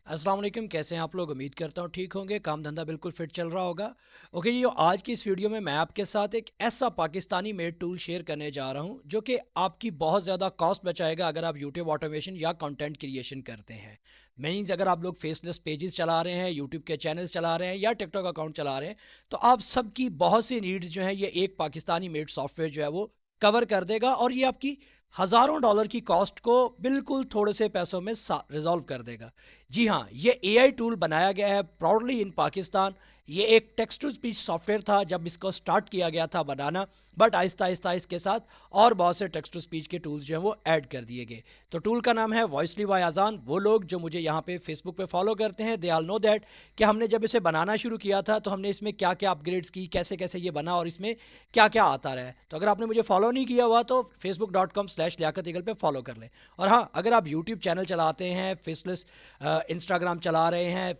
अस्सलाम वालेकुम, कैसे हैं आप लोग? उम्मीद करता हूँ ठीक होंगे, काम धंधा बिल्कुल फिट चल रहा होगा। ओके जी, आज की इस वीडियो में मैं आपके साथ एक ऐसा पाकिस्तानी मेड टूल शेयर करने जा रहा हूँ जो कि आपकी बहुत ज़्यादा कॉस्ट बचाएगा अगर आप यूट्यूब ऑटोमेशन या कंटेंट क्रिएशन करते हैं। मीन्स अगर आप लोग फेसलेस पेजेस चला रहे हैं, यूट्यूब के चैनल्स चला रहे हैं या टिकटॉक अकाउंट चला रहे हैं, तो आप सबकी बहुत सी नीड्स जो है ये एक पाकिस्तानी मेड सॉफ्टवेयर जो है वो कवर कर देगा और ये आपकी हज़ारों डॉलर की कॉस्ट को बिल्कुल थोड़े से पैसों में रिजॉल्व कर देगा। जी हाँ, ये एआई टूल बनाया गया है प्राउडली इन पाकिस्तान। ये एक टेक्स्ट टू स्पीच सॉफ्टवेयर था जब इसको स्टार्ट किया गया था बनाना, बट आहिस्ता आहिस्ता इसके साथ और बहुत से टेक्स्ट टू स्पीच के टूल्स जो हैं वो ऐड कर दिए गए। तो टूल का नाम है वॉइसली बाय अजान। वो लोग जो मुझे यहाँ पे फेसबुक पे फॉलो करते हैं, दे आल नो दैट कि हमने जब इसे बनाना शुरू किया था तो हमने इसमें क्या क्या अपग्रेड्स की, कैसे कैसे ये बना और इसमें क्या क्या आता रहा है। तो अगर आपने मुझे फॉलो नहीं किया हुआ तो facebook.com/लियाकत ईगल पे फॉलो कर लें। और हाँ, अगर आप यूट्यूब चैनल चलाते हैं, फेसलेस इंस्टाग्राम चला रहे हैं,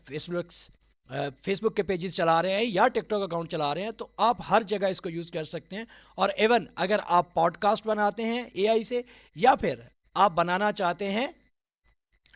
फेसबुक के पेजेस चला रहे हैं या टिकटॉक अकाउंट चला रहे हैं, तो आप हर जगह इसको यूज़ कर सकते हैं। और इवन अगर आप पॉडकास्ट बनाते हैं एआई से, या फिर आप बनाना चाहते हैं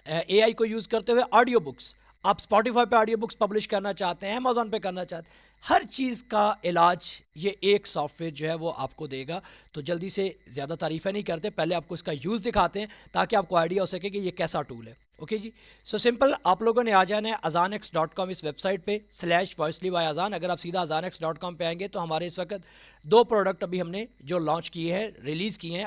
एआई को यूज़ करते हुए ऑडियो बुक्स, आप स्पॉटिफाई पे ऑडियो बुक्स पब्लिश करना चाहते हैं, अमेजोन पे करना चाहते हैं, हर चीज़ का इलाज ये एक सॉफ्टवेयर जो है वो आपको देगा। तो जल्दी से, ज़्यादा तारीफ़ें नहीं करते, पहले आपको इसका यूज़ दिखाते हैं ताकि आपको आइडिया हो सके कि ये कैसा टूल है। ओके जी, सो सिंपल, आप लोगों ने आ जाना है azanex.com इस वेबसाइट पे /voicely by अजान। अगर आप सीधा azanex.com पे आएंगे तो हमारे इस वक्त दो प्रोडक्ट अभी हमने जो लॉन्च किए हैं, रिलीज़ किए हैं,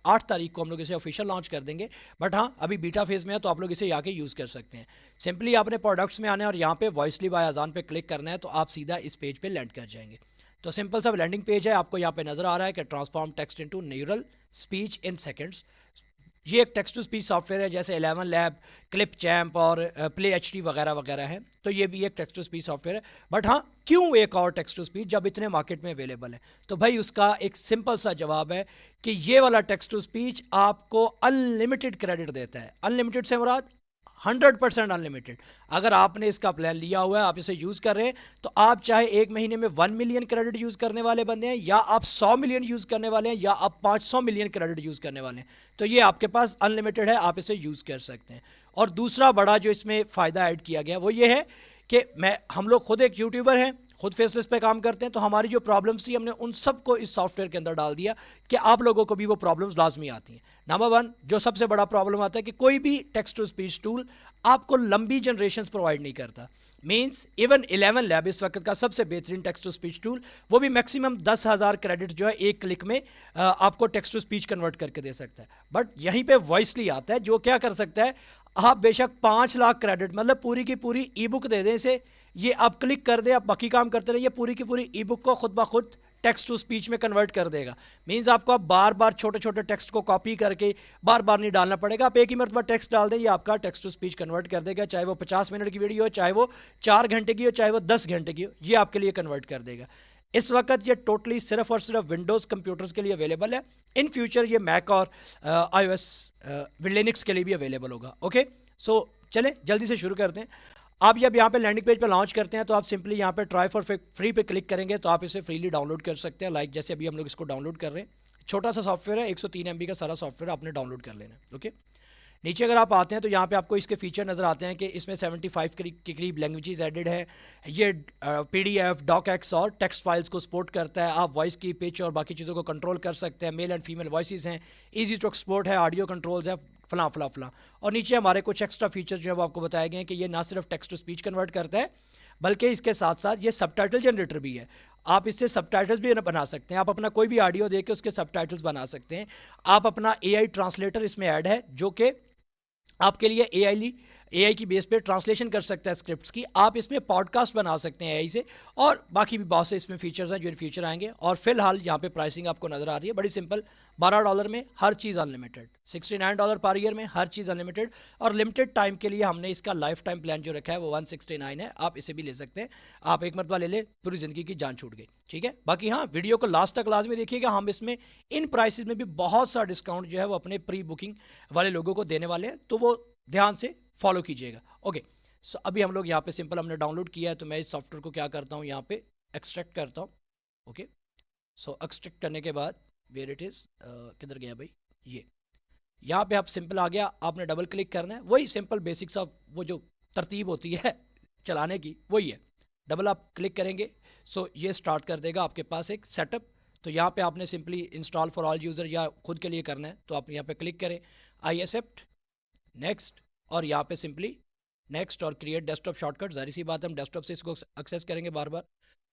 8 तारीख को हम लोग इसे ऑफिशियल लॉन्च कर देंगे। बट हाँ, अभी बीटा फेज़ में है तो आप लोग इसे आके यूज़ कर सकते हैं। सिंपली आपने प्रोडक्ट्स में आना है और यहाँ पे वॉइसली बाय अजान पे क्लिक करना है तो आप सीधा इस पेज पे लैंड कर जाएंगे। तो सिंपल सा लैंडिंग पेज है, आपको यहाँ पे नजर आ रहा है कि transform text into neural speech in seconds. ये एक टेक्स्ट टू स्पीच सॉफ्टवेयर है, जैसे 11 लैब, क्लिप चैम्प और प्ले एच डी वगैरह वगैरह है। तो ये भी एक टेक्स्ट टू स्पीच सॉफ्टवेयर है। बट हाँ, क्यों एक और टेक्स्ट टू स्पीच जब इतने मार्केट में अवेलेबल है? तो भाई उसका एक सिंपल सा जवाब है कि ये वाला टेक्स्ट टू स्पीच आपको अनलिमिटेड क्रेडिट देता है। अनलिमिटेड से मुराद 100% अनलिमिटेड। अगर आपने इसका प्लान लिया हुआ है, आप इसे यूज़ कर रहे हैं, तो आप चाहे एक महीने में 1 मिलियन क्रेडिट यूज़ करने वाले बंदे हैं, या आप 100 मिलियन यूज़ करने वाले हैं, या आप 500 मिलियन क्रेडिट यूज़ करने वाले हैं, तो ये आपके पास अनलिमिटेड है, आप इसे यूज़ कर सकते हैं। और दूसरा बड़ा जो इसमें फ़ायदा ऐड किया गया वो ये है कि हम लोग खुद एक यूट्यूबर हैं, खुद फेसलेस पे काम करते हैं, तो हमारी जो प्रॉब्लम्स थी हमने उन सबको इस सॉफ्टवेयर के अंदर डाल दिया कि आप लोगों को भी वो प्रॉब्लम्स लाजमी आती हैं। नंबर वन, जो सबसे बड़ा प्रॉब्लम आता है कि कोई भी टेक्स्ट टू स्पीच टूल आपको लंबी जनरेशंस प्रोवाइड नहीं करता। मीन्स इवन 11 लैब इस वक्त का सबसे बेहतरीन टेक्स्ट टू स्पीच टूल, वो भी मैक्सिमम 10,000 क्रेडिट जो है एक क्लिक में आपको टेक्स्ट टू स्पीच कन्वर्ट करके दे सकता है। बट यहीं पे वॉइसली आता है जो क्या कर सकता है, आप बेशक 5 लाख क्रेडिट, मतलब पूरी की पूरी ई बुक दे दें इसे, ये आप क्लिक कर दे, आप बाकी काम करते रहिए, पूरी की पूरी ई बुक को खुद ब खुद टेक्स्ट टू स्पीच में कन्वर्ट कर देगा। मीन्स आपको अब बार बार छोटे छोटे टेक्स्ट को कॉपी करके बार बार नहीं डालना पड़ेगा, आप एक ही मरतबा टेक्स्ट डाल दें, ये आपका टेक्स्ट टू स्पीच कन्वर्ट कर देगा। चाहे वो 50 मिनट की वीडियो हो, चाहे वो 4 घंटे की हो, चाहे वो 10 घंटे की हो, ये आपके लिए कन्वर्ट कर देगा। इस वक्त ये टोटली सिर्फ और सिर्फ विंडोज़ कंप्यूटर्स के लिए अवेलेबल है। इन फ्यूचर ये मैक और iOS लिनक्स के लिए भी अवेलेबल होगा। ओके, सो चलें जल्दी से शुरू करते हैं। आप जब यहाँ पे लैंडिंग पेज पे लॉन्च करते हैं तो आप सिंपली यहाँ पे ट्राई फॉर फ्री पे क्लिक करेंगे तो आप इसे फ्रीली डाउनलोड कर सकते हैं। लाइक जैसे अभी हम लोग इसको डाउनलोड कर रहे हैं, छोटा सा सॉफ्टवेयर है, 103 MB का सारा सॉफ्टवेयर आपने डाउनलोड कर लेना है। ओके, नीचे अगर आप आते हैं तो यहाँ पे आपको इसके फीचर नज़र आते हैं कि इसमें 75 के करीब लैंग्वेजेस एडेड है। ये PDF, डॉक और टेक्स्ट फाइल्स को सपोर्ट करता है। आप वॉइस की पिच और बाकी चीज़ों को कंट्रोल कर सकते हैं। मेल एंड फीमेल वॉइस हैं, ईजी टू एक्सपोर्ट है, ऑडियो कंट्रोल्स है, फला फला फला। और नीचे हमारे कुछ एक्स्ट्रा फीचर जो है वो आपको बताए गए हैं कि ये ना सिर्फ टेक्स्ट टू स्पीच कन्वर्ट करता है, बल्कि इसके साथ साथ ये सबटाइटल जनरेटर भी है। आप इससे सबटाइटल्स भी बना सकते हैं, आप अपना कोई भी ऑडियो दे के उसके सबटाइटल्स बना सकते हैं। आप अपना AI ट्रांसलेटर इसमें ऐड है जो कि आपके लिए एआई की बेस पे ट्रांसलेशन कर सकता है स्क्रिप्ट्स की। आप इसमें पॉडकास्ट बना सकते हैं एआई से, और बाकी भी बहुत से इसमें फीचर्स हैं जो इन फ्यूचर आएंगे। और फिलहाल यहाँ पे प्राइसिंग आपको नज़र आ रही है बड़ी सिंपल, $12 में हर चीज़ अनलिमिटेड, $69 पर ईयर में हर चीज़ अनलिमिटेड। और लिमिटेड टाइम के लिए हमने इसका लाइफ टाइम प्लान जो रखा है वो 169 है, आप इसे भी ले सकते हैं। आप एक मरतबा ले ले, पूरी ज़िंदगी की जान छूट गई, ठीक है। बाकी हाँ, वीडियो को लास्ट तक लाजमी देखिएगा, हम इसमें इन प्राइसेस में भी बहुत सा डिस्काउंट जो है वो अपने प्री बुकिंग वाले लोगों को देने वाले हैं, तो वो ध्यान से फॉलो कीजिएगा। ओके, सो अभी हम लोग यहाँ पे सिंपल हमने डाउनलोड किया है, तो मैं इस सॉफ्टवेयर को क्या करता हूँ, यहाँ पे एक्सट्रैक्ट करता हूँ। ओके, सो एक्सट्रैक्ट करने के बाद वेयर इट इज़, किधर गया भाई, ये यहाँ पे आप सिंपल आ गया, आपने डबल क्लिक करना है, वही सिंपल बेसिक्स ऑफ वो जो तरतीब होती है चलाने की, वही है। डबल आप क्लिक करेंगे, सो ये स्टार्ट कर देगा आपके पास एक सेटअप। तो यहाँ पे आपने simply install for all user या खुद के लिए करना है, तो आप यहाँ पे क्लिक करें, आई एक्सेप्ट, नेक्स्ट, और यहाँ पे सिंपली नेक्स्ट और क्रिएट डेस्कटॉप शॉर्टकट। जारी सी बात है, हम डेस्कटॉप से इसको एक्सेस करेंगे बार बार।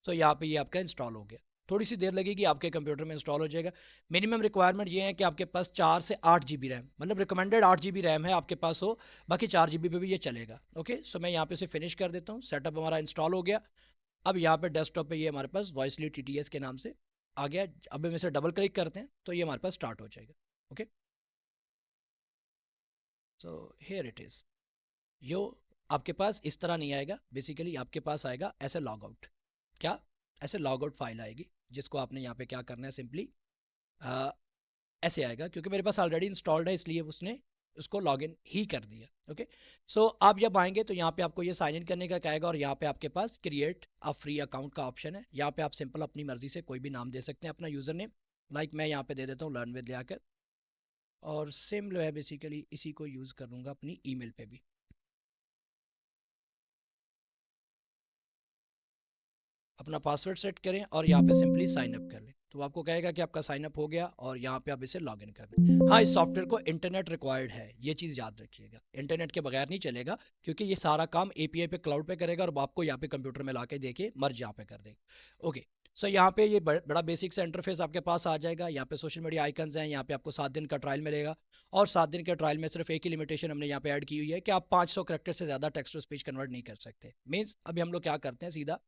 तो यहाँ पे ये आपका इंस्टॉल हो गया। थोड़ी सी देर लगेगी, आपके कंप्यूटर में इंस्टॉल हो जाएगा। मिनिमम रिक्वायरमेंट ये है कि आपके पास 4 से 8 GB रैम, मतलब रिकमेंडेड 8 GB रैम है आपके पास हो, बाकी 4 GB पे भी ये चलेगा। ओके, सो मैं यहाँ पे से फिनिश कर देता हूँ। सेटअप हमारा इंस्टॉल हो गया। अब यहाँ पे डेस्कटॉप पे ये हमारे पास वॉइसली TTS के नाम से आ गया। अब हम इसे डबल क्लिक करते हैं तो ये हमारे पास स्टार्ट हो जाएगा। Okay, so here it is. यो आपके पास इस तरह नहीं आएगा, बेसिकली आपके पास आएगा ऐसे लॉग आउट। क्या? ऐसे लॉग आउट फाइल आएगी, जिसको आपने यहाँ पे क्या करना है, सिंपली ऐसे आएगा। क्योंकि मेरे पास ऑलरेडी इंस्टॉल्ड है, इसलिए उसने उसको लॉगिन ही कर दिया। ओके, सो आप जब आएंगे तो यहाँ पे आपको ये साइन इन करने का कहेगा, और यहाँ पे आपके पास क्रिएट अ फ्री अकाउंट का ऑप्शन है। यहाँ पे आप सिंपल अपनी मर्जी से कोई भी नाम दे सकते हैं अपना यूज़र नेम। लाइक मैं यहाँ पे दे देता हूँ लर्न विद लियाकत, और सेम जो है बेसिकली इसी को यूज़ करूँगा अपनी ईमेल पे भी। अपना पासवर्ड सेट करें और यहाँ पे सिंपली साइन अप कर लें, तो आपको कहेगा कि आपका साइन अप हो गया, और यहाँ पे आप इसे लॉग इन कर लें। हाँ, इस सॉफ्टवेयर को इंटरनेट रिक्वायर्ड है, ये चीज़ याद रखिएगा। इंटरनेट के बगैर नहीं चलेगा, क्योंकि ये सारा काम API पे क्लाउड पे करेगा, और आपको यहाँ पे कंप्यूटर में ला के देके मर्ज यहाँ पे कर देगा। ओके, सो यहाँ पे ये बड़ा बेसिक सा इंटरफेस आपके पास आ जाएगा। यहाँ पे सोशल मीडिया आइकन्स हैं, यहाँ पे आपको 7 दिन का ट्रायल मिलेगा, और 7 दिन के ट्रायल में सिर्फ एक ही लिमिटेशन हमने यहाँ पे ऐड की हुई है कि आप 500 कैरेक्टर से ज़्यादा टेक्स्ट टू स्पीच कन्वर्ट नहीं कर सकते। मीन्स अभी हम लोग क्या करते हैं, सीधा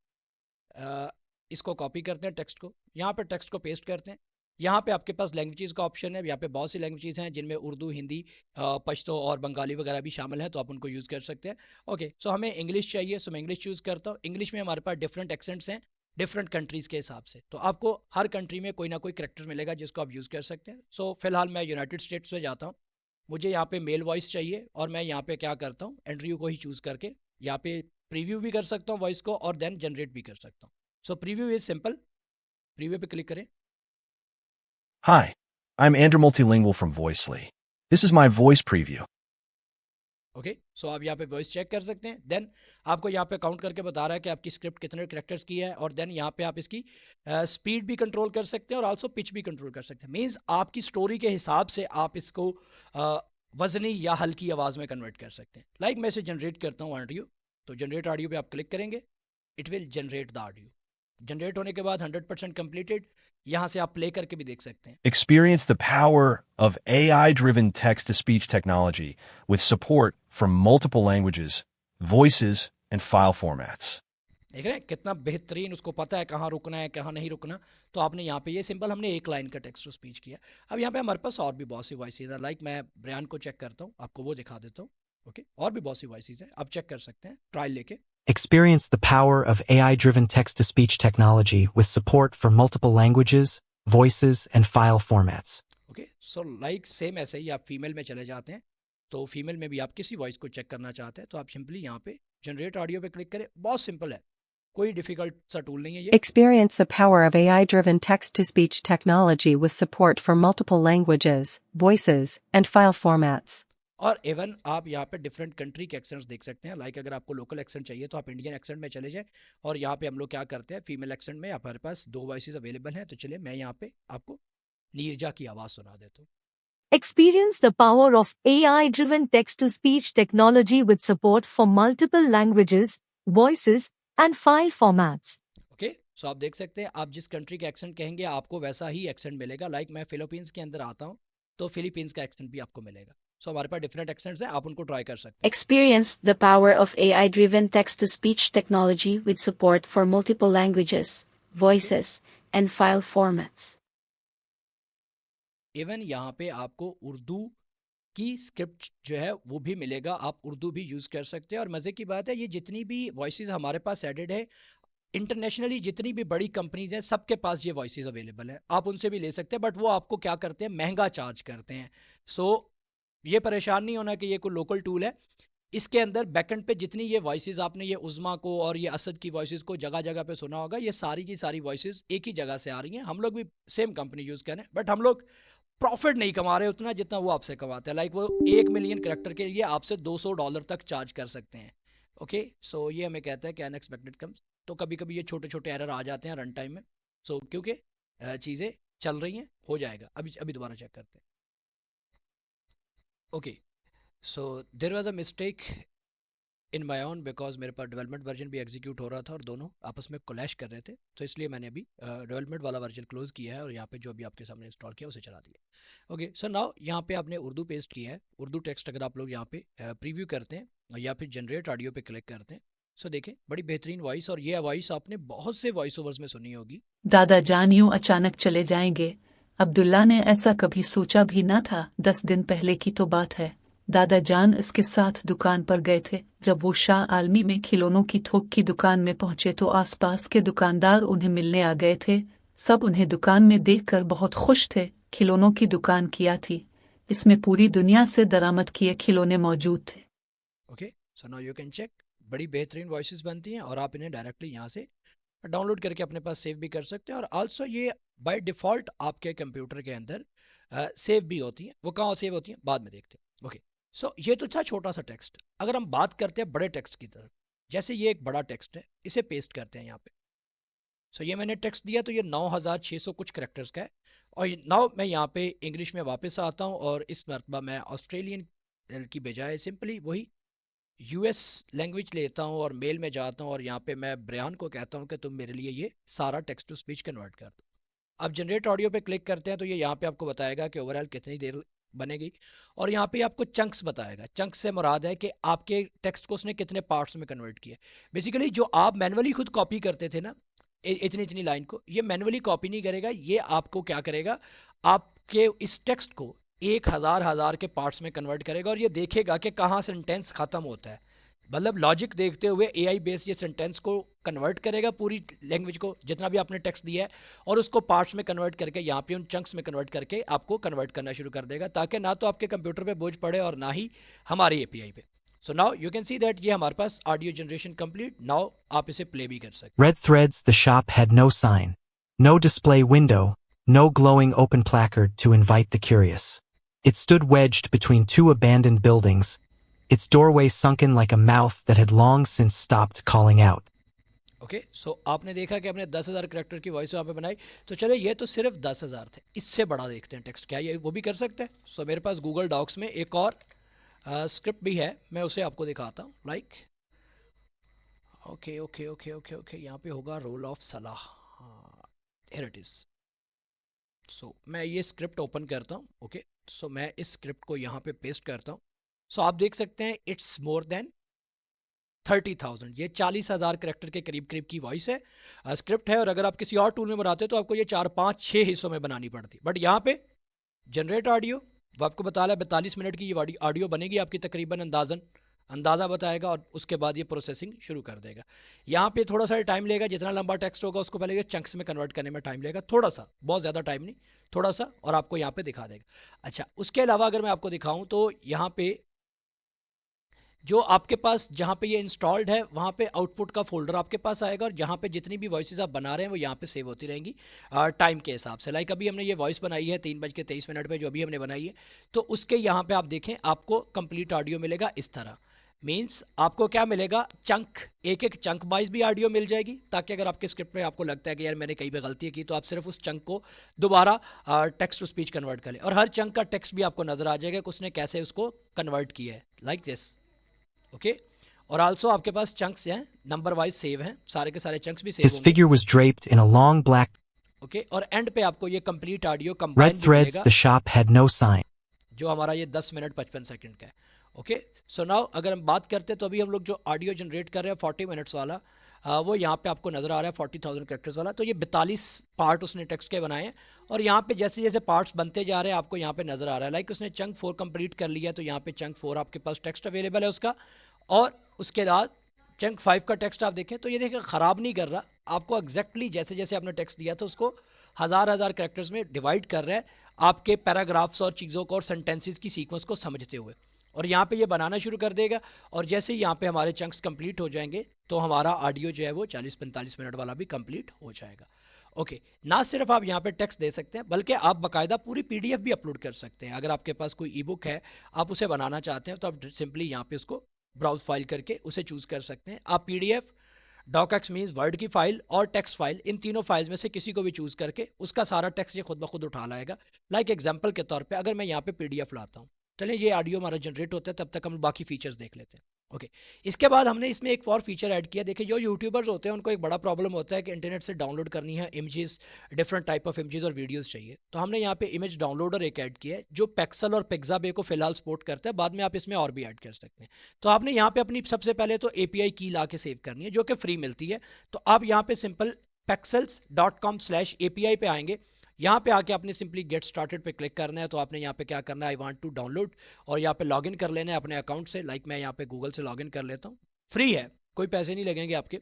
इसको कॉपी करते हैं, टेक्स्ट को यहाँ पे टेक्स्ट को पेस्ट करते हैं। यहाँ पे आपके पास लैंग्वेजेस का ऑप्शन है, यहाँ पे बहुत सी लैंग्वेजेस हैं, जिनमें उर्दू, हिंदी, पश्तो और बंगाली वगैरह भी शामिल हैं, तो आप उनको यूज़ कर सकते हैं। ओके, सो हमें इंग्लिश चाहिए, सो मैं इंग्लिश चूज़ करता हूँ। इंग्लिश में हमारे पास डिफरेंट एक्सेंट्स हैं डिफरेंट कंट्रीज़ के हिसाब से, तो आपको हर कंट्री में कोई ना कोई करेक्टर मिलेगा जिसको आप यूज़ कर सकते हैं। सो फिलहाल मैं यूनाइटेड स्टेट्स में जाता हूँ, मुझे यहाँ पे मेल वॉइस चाहिए, और मैं यहाँ पे क्या करता हूँ, एंड्रयू को ही चूज़ करके यहाँ पे प्रीव्यू भी कर सकता हूँ वॉइस को, और देन जनरेट भी कर सकता हूँ। सो प्रीव्यू इज सिंपल, प्रीव्यू पे क्लिक करें। Hi, I'm Andrew Multilingual from Voicely. This is my voice preview. Okay, so आप यहाँ पे वॉइस चेक कर सकते हैं। देन आपको यहाँ पे काउंट करके बता रहा है कि आपकी स्क्रिप्ट कितने कैरेक्टर्स की है, और देन यहाँ पे आप इसकी स्पीड भी कंट्रोल कर सकते हैं, और आल्सो पिच भी कंट्रोल कर सकते हैं। मींस आपकी स्टोरी के हिसाब से आप इसको वजनी या हल्की आवाज़ में कन्वर्ट कर सकते हैं। लाइक मैं इसे जनरेट करता हूँ ऑडियो, तो जनरेट ऑडियो पे आप क्लिक करेंगे, it will generate the audio. Generate होने के बाद 100% कंप्लीटेड, यहाँ से आप प्ले करके भी देख सकते हैं। Experience the power of AI-driven text-to-speech technology with support from multiple languages, voices, and file formats. देख रहे हैं कितना बेहतरीन, उसको पता है कहाँ रुकना है कहाँ नहीं रुकना। तो आपने यहाँ पे ये सिंपल हमने एक लाइन का टेक्स्ट टू स्पीच किया। अब यहाँ पे हमारे पास और भी बहुत सी वॉइसेज है, लाइक मैं ब्रायन को चेक करता हूँ, आपको वो दिखा देता हूँ। ओके, और भी बहुत सी वॉइसेज है, आप चेक कर सकते हैं ट्रायल लेके। Experience the power of AI-driven text-to-speech technology with support for multiple languages, voices, and file formats. Okay, so like same ऐसे ही आप फीमेल में चले जाते हैं, तो फीमेल में भी आप किसी वॉइस को चेक करना चाहते हैं, तो आप सिंपली यहाँ पे जनरेट ऑडियो पे क्लिक करें। बहुत सिंपल है, कोई डिफिकल्ट सा टूल नहीं है ये। Experience the power of AI-driven text-to-speech technology with support for multiple languages, voices, and file formats. और इवन आप यहाँ पे डिफरेंट कंट्री के एक्सेंट्स देख सकते हैं। लाइक अगर आपको लोकल एक्सेंट चाहिए तो आप इंडियन एक्सेंट में चले जाएं, और यहाँ पे हम लोग क्या करते हैं, फीमेल एक्सेंट में हमारे पास 2 वॉइसेस अवेलेबल हैं। तो चलिए मैं यहाँ पे आपको नीरजा की आवाज़ सुना देता हूँ। Experience the power of AI-driven text-to-speech technology with support for multiple languages, voices, and file formats. Okay, so आप देख सकते हैं, आप जिस कंट्री का एक्सेंट कहेंगे आपको वैसा ही एक्सेंट मिलेगा। लाइक मैं फिलीपींस के अंदर आता हूँ, तो फिलीपींस का एक्सेंट भी आपको मिलेगा। सो हमारे पास डिफरेंट एक्सेंट्स हैं, आप उनको ट्राई कर सकते हैं। Experience the power of AI-driven text-to-speech technology with support for multiple languages, voices, and file formats. Even यहाँ पे आपको उर्दू की स्क्रिप्ट जो है वो भी मिलेगा, आप उर्दू भी यूज़ कर सकते हैं। और मज़े की बात है, ये जितनी भी वॉइसेस हमारे पास एडेड है, इंटरनेशनली जितनी भी बड़ी कंपनीज हैं सबके पास ये वॉइसेस अवेलेबल है, आप उनसे भी ले सकते हैं। बट वो आपको क्या करते हैं, महंगा चार्ज करते हैं। सो ये परेशान नहीं होना कि ये कोई लोकल टूल है, इसके अंदर बैकएंड पे जितनी ये वॉइसेस आपने ये उज़मा को और ये असद की वॉइसेस को जगह जगह पे सुना होगा, ये सारी की सारी वॉइसेस एक ही जगह से आ रही हैं। हम लोग भी सेम कंपनी यूज़ करें, बट हम लोग प्रॉफिट नहीं कमा रहे उतना जितना वो आपसे कमाते हैं। लाइक वो 1 मिलियन करेक्टर के लिए आपसे $200 तक चार्ज कर सकते हैं, ओके, सो ये हमें कहता है कि अनएक्सपेक्टेड कम्स। तो कभी कभी ये छोटे छोटे एरर आ जाते हैं रन टाइम में। सो क्योंकि चीज़ें चल रही हैं, हो जाएगा। अभी अभी दोबारा चेक करते हैं। Okay, so there was a mistake in my on, because मेरे पास डेवलपमेंट वर्जन भी एग्जीक्यूट हो रहा था और दोनों आपस में क्लैश कर रहे थे। तो इसलिए मैंने अभी डेवलपमेंट वाला वर्जन क्लोज किया है और यहाँ पे जो अभी आपके सामने इंस्टॉल किया उसे चला दिया। ओके, सो नाउ यहाँ पे आपने उर्दू पेस्ट किया है। उर्दू टेक्स्ट अगर आप लोग यहाँ पे प्रीव्यू करते हैं या फिर जनरेट ऑडियो पे क्लिक करते हैं, सो देखें बड़ी बेहतरीन वॉइस। और ये वॉइस आपने बहुत से वॉइस ओवर्स में सुनी होगी। दादा जान यूं अचानक चले जाएंगे, अब्दुल्ला ने ऐसा कभी सोचा भी ना था। 10 दिन पहले की तो बात है। दादा जान इसके साथ दुकान पर गए थे। जब वो शाह आलमी में खिलौनों की थोक की दुकान में पहुंचे तो आसपास के दुकानदार उन्हें मिलने आ गए थे। सब उन्हें दुकान में देखकर बहुत खुश थे। खिलौनों की दुकान किया थी, इसमें पूरी दुनिया से दरामद किए खिलौने मौजूद थे। Okay, so now you can check. बड़ी बेहतरीन वॉइसेस बनती हैं और आप इन्हें डायरेक्टली यहाँ से डाउनलोड करके अपने पास सेव भी कर सकते हैं। और आल्सो ये बाय डिफ़ॉल्ट आपके कंप्यूटर के अंदर सेव भी होती हैं। वो कहाँ सेव होती हैं बाद में देखते हैं। ओके, सो ये तो था छोटा सा टेक्स्ट। अगर हम बात करते हैं बड़े टेक्स्ट की तरफ, जैसे ये एक बड़ा टेक्स्ट है, इसे पेस्ट करते हैं यहाँ पे। सो ये मैंने टेक्स्ट दिया तो ये 9600 कुछ करेक्टर्स का है। और नाउ मैं यहाँ पे इंग्लिश में वापस आता हूँ और इस मरतबा मैं ऑस्ट्रेलियन की बजाय सिंपली वही यूएस लैंग्वेज लेता हूँ और मेल में जाता हूँ और यहाँ पे मैं ब्रियान को कहता हूँ कि तुम मेरे लिए ये सारा टेक्स्ट टू स्पीच कन्वर्ट कर दो। अब जनरेट ऑडियो पे क्लिक करते हैं तो ये यहाँ पे आपको बताएगा कि ओवरऑल कितनी देर बनेगी। और यहाँ पे आपको चंक्स बताएगा। चंक्स से मुराद है कि आपके टेक्स्ट को उसने कितने पार्ट्स में कन्वर्ट किया। बेसिकली जो आप मैनुअली खुद कॉपी करते थे ना इतनी इतनी लाइन को, ये मैनुअली कॉपी नहीं करेगा। ये आपको क्या करेगा, आपके इस टेक्स्ट को 1000 के पार्ट्स में कन्वर्ट करेगा और ये देखेगा कि कहाँ सेंटेंस ख़त्म होता है। मतलब लॉजिक देखते हुए एआई बेस्ड ये सेंटेंस को कन्वर्ट करेगा, पूरी लैंग्वेज को जितना भी आपने टेक्स्ट दिया है, और उसको पार्ट्स में कन्वर्ट करके यहाँ पे उन चंक्स में कन्वर्ट करके आपको कन्वर्ट करना शुरू कर देगा, ताकि ना तो आपके कंप्यूटर पे बोझ पड़े और ना ही हमारे एपीआई पे। सो now you can see that ये हमारे पास ऑडियो जनरेशन कंप्लीट। नाउ आप इसे प्ले भी कर सकते Red Threads, the shop had no sign, no display window, no glowing open placard to invite the curious. It stood wedged between two abandoned buildings, its doorway sunken like a mouth that had long since stopped calling out. Okay, so आपने देखा कि हमने 10,000 character की voice वहाँ पे बनाई। तो चलो ये तो सिर्फ 10,000 थे, इससे बड़ा देखते हैं टेक्स्ट क्या ये वो भी कर सकते हैं। सो मेरे पास गूगल डॉक्स में एक और स्क्रिप्ट भी है, मैं उसे आपको दिखाता हूँ। Like okay okay okay okay okay, यहाँ पे होगा रोल ऑफ सलाह। हाँ, हियर इट इज़। सो मैं ये स्क्रिप्ट ओपन करता हूँ। ओके, सो मैं इस स्क्रिप्ट को यहाँ पे पेस्ट करता हूँ। सो आप देख सकते हैं इट्स मोर देन 30,000, ये 40,000 करेक्टर के करीब करीब की वॉइस है, स्क्रिप्ट है। और अगर आप किसी और टूल में बनाते तो आपको ये 4 5 6 हिस्सों में बनानी पड़ती। बट यहाँ पे जनरेट ऑडियो वो आपको बता रहा है 42 मिनट की ये ऑडियो बनेगी आपकी तकरीबन, अंदाज़ा बताएगा और उसके बाद ये प्रोसेसिंग शुरू कर देगा। यहाँ पे थोड़ा सा टाइम लेगा, जितना लंबा टेक्स्ट होगा उसको पहले चंक्स में कन्वर्ट करने में टाइम लेगा, थोड़ा सा, बहुत ज़्यादा टाइम नहीं, थोड़ा सा, और आपको यहाँ पे दिखा देगा। अच्छा, उसके अलावा अगर मैं आपको दिखाऊँ तो यहाँ पे जो आपके पास जहाँ पे ये इंस्टॉल्ड है वहाँ पे आउटपुट का फोल्डर आपके पास आएगा और जहाँ पे जितनी भी वॉइसेस आप बना रहे हैं वो यहाँ पे सेव होती रहेंगी टाइम के हिसाब से। लाइक अभी हमने ये वॉइस बनाई है 3:23 पे, जो अभी हमने बनाई है, तो उसके यहाँ पे आप देखें आपको कंप्लीट ऑडियो मिलेगा इस तरह। मीन्स आपको क्या मिलेगा, चंक, एक एक चंक वाइज भी ऑडियो मिल जाएगी, ताकि अगर आपके स्क्रिप्ट में आपको लगता है कि यार मैंने कहीं पे गलती की तो आप सिर्फ उस चंक को दोबारा टेक्स्ट टू स्पीच कन्वर्ट कर लें और हर चंक का टेक्स्ट भी आपको नजर आ जाएगा कि उसने कैसे उसको कन्वर्ट किया है, लाइक दिस। ओके, और आल्सो आपके पास चंक्स हैं नंबर वाइज सेव हैं, सारे के सारे चंक्स भी सेव His होंगे। figure was draped in a long black. Okay, और एंड पे आपको ये कंप्लीट ऑडियो Red कंबाइन भी Threads, मिलेगा, the shop had no sign. जो हमारा ये 10 मिनट 55 सेकंड का है। ओके, सो नाउ अगर हम बात करते हैं तो अभी हम लोग जो ऑडियो जनरेट कर रहे हैं 40 मिनट्स वाला, वो यहाँ पे आपको नज़र आ रहा है 40,000 कैरेक्टर्स वाला। तो ये 42 पार्ट उसने टेक्स्ट के बनाए हैं और यहाँ पे जैसे जैसे पार्ट्स बनते जा रहे हैं आपको यहाँ पे नज़र आ रहा है। लाइक उसने चंक 4 कंप्लीट कर लिया, तो यहाँ पे चंक 4 आपके पास टेक्स्ट अवेलेबल है उसका। और उसके बाद चंक 5 का टेक्स्ट आप देखें तो ये देखें ख़राब नहीं कर रहा, आपको एग्जैक्टली जैसे जैसे आपने टेक्स्ट दिया था उसको हज़ार कैरेक्टर्स में डिवाइड कर रहा है, आपके पैराग्राफ्स और चीज़ों को और सेंटेंसेस की सीक्वेंस को समझते हुए। और यहाँ पे ये बनाना शुरू कर देगा और जैसे ही यहाँ पे हमारे चंक्स कंप्लीट हो जाएंगे तो हमारा ऑडियो जो है वो 40-45 मिनट वाला भी कंप्लीट हो जाएगा। ओके, ना सिर्फ आप यहाँ पे टेक्स्ट दे सकते हैं बल्कि आप बाकायदा पूरी पीडीएफ भी अपलोड कर सकते हैं। अगर आपके पास कोई ई बुक है, आप उसे बनाना चाहते हैं तो आप सिंपली यहाँ पे उसको ब्राउज फाइल करके उसे चूज कर सकते हैं। आप पीडीएफ, डॉकएक्स मीन्स वर्ड की फाइल और टेक्स्ट फाइल, इन तीनों फाइल्स में से किसी को भी चूज करके उसका सारा टेक्स्ट ये खुद ब खुद उठा लाएगा। लाइक एग्जांपल के तौर पे अगर मैं यहाँ पे पीडीएफ लाता हूँ, चलिए ये ऑडियो हमारा जनरेट होता है, तब तक हम बाकी फीचर्स देख लेते हैं। ओके, इसके बाद हमने इसमें एक और फीचर ऐड किया। देखिए जो यूट्यूबर्स होते हैं उनको एक बड़ा प्रॉब्लम होता है कि इंटरनेट से डाउनलोड करनी है images, different type of images और वीडियोस चाहिए। तो हमने यहाँ पे इमेज डाउनलोडर एक ऐड किया है जो पेक्सल और पिक्साबे को फिलहाल सपोर्ट करता है, बाद में आप इसमें और भी ऐड कर सकते हैं। तो आपने यहाँ पे अपनी सबसे पहले तो एपीआई की ला के सेव करनी है जो कि फ्री मिलती है। तो आप यहाँ पे सिंपल pexels.com/API पे आएंगे। यहाँ पे आके आपने सिंपली गेट स्टार्टेड पे क्लिक करना है। तो आपने यहाँ पे क्या करना है, आई वांट टू डाउनलोड, और यहाँ पे लॉगिन कर लेना है अपने अकाउंट से। लाइक मैं यहाँ पे गूगल से लॉगिन कर लेता हूँ, फ्री है, कोई पैसे नहीं लगेंगे आपके।